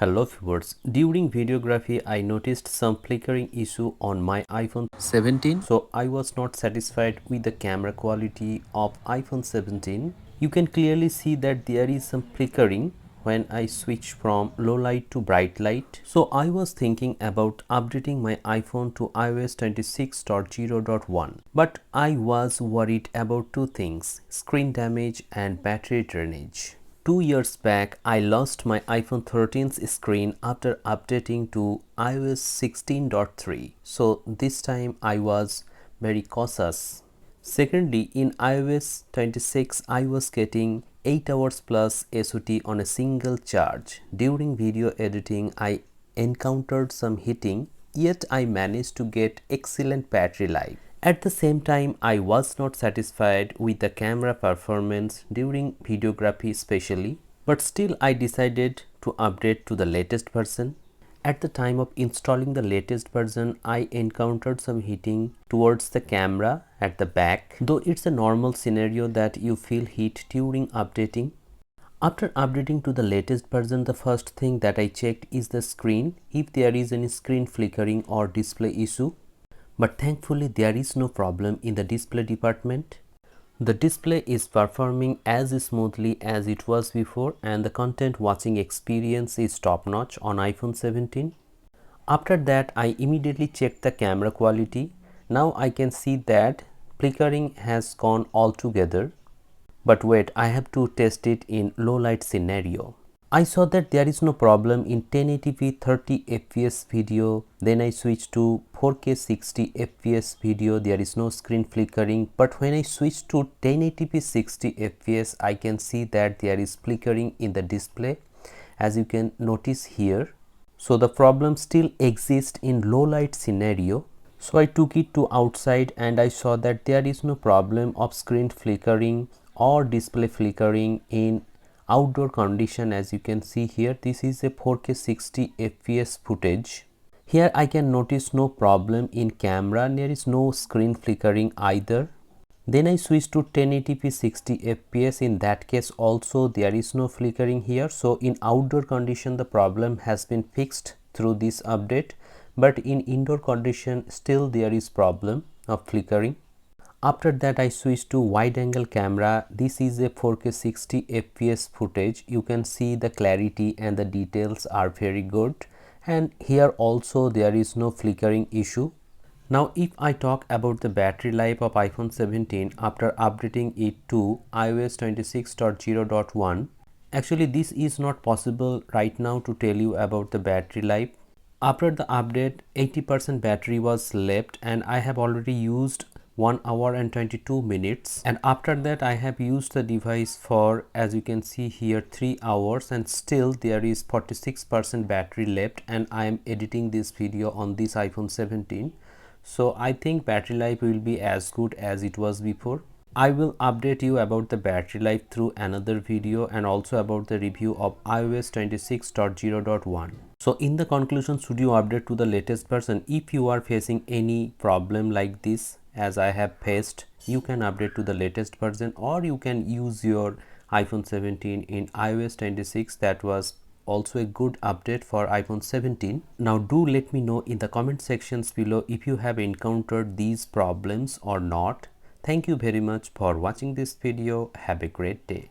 Hello viewers, during videography I noticed some flickering issue on my iPhone 17, so I was not satisfied with the camera quality of iPhone 17. You can clearly see that there is some flickering when I switch from low light to bright light. So I was thinking about updating my iPhone to iOS 26.0.1, but I was worried about two things: screen damage and battery drainage. 2 years back, I lost my iPhone 13's screen after updating to iOS 16.3. So this time I was very cautious. Secondly, in iOS 26, I was getting 8 hours plus SOT on a single charge. During video editing, I encountered some heating, yet I managed to get excellent battery life. At the same time, I was not satisfied with the camera performance during videography especially, but still I decided to upgrade to the latest version. At the time of installing the latest version, I encountered some heating towards the camera at the back, though it's a normal scenario that you feel heat during updating. After updating to the latest version, the first thing that I checked is the screen, if there is any screen flickering or display issue. But thankfully there is no problem in the display department. The display is performing as smoothly as it was before, and the content watching experience is top notch on iPhone 17. After that, I immediately checked the camera quality. Now I can see that flickering has gone altogether. But wait, I have to test it in low light scenario. I saw that there is no problem in 1080p 30 fps video. Then I switched to 4K 60 fps video. There is no screen flickering, but when I switch to 1080p 60 fps, I can see that there is flickering in the display, as you can notice here. So the problem still exists in low light scenario. So I took it to outside and I saw that there is no problem of screen flickering or display flickering in outdoor condition. As you can see here, this is a 4K 60 fps footage. Here I can notice no problem in camera, there is no screen flickering either. Then I switch to 1080p 60 fps. In that case also there is no flickering here. So in outdoor condition the problem has been fixed through this update, but in indoor condition still there is problem of flickering. After that I switched to wide angle camera. This is a 4K 60 fps footage. You can see the clarity and the details are very good, and here also there is no flickering issue. Now if I talk about the battery life of iPhone 17 after updating it to iOS 26.0.1, actually this is not possible right now to tell you about the battery life. After the update, 80% battery was left and I have already used 1 hour and 22 minutes, and after that I have used the device for, as you can see here, 3 hours, and still there is 46% battery left, and I am editing this video on this iPhone 17. So I think battery life will be as good as it was before. I will update you about the battery life through another video, and also about the review of iOS 26.0.1. So in the conclusion, should you update to the latest version? If you are facing any problem like this as I have faced, you can update to the latest version, or you can use your iPhone 17 in iOS 26. That was also a good update for iPhone 17. Now do let me know in the comment sections below if you have encountered these problems or not. Thank you very much for watching this video. Have a great day.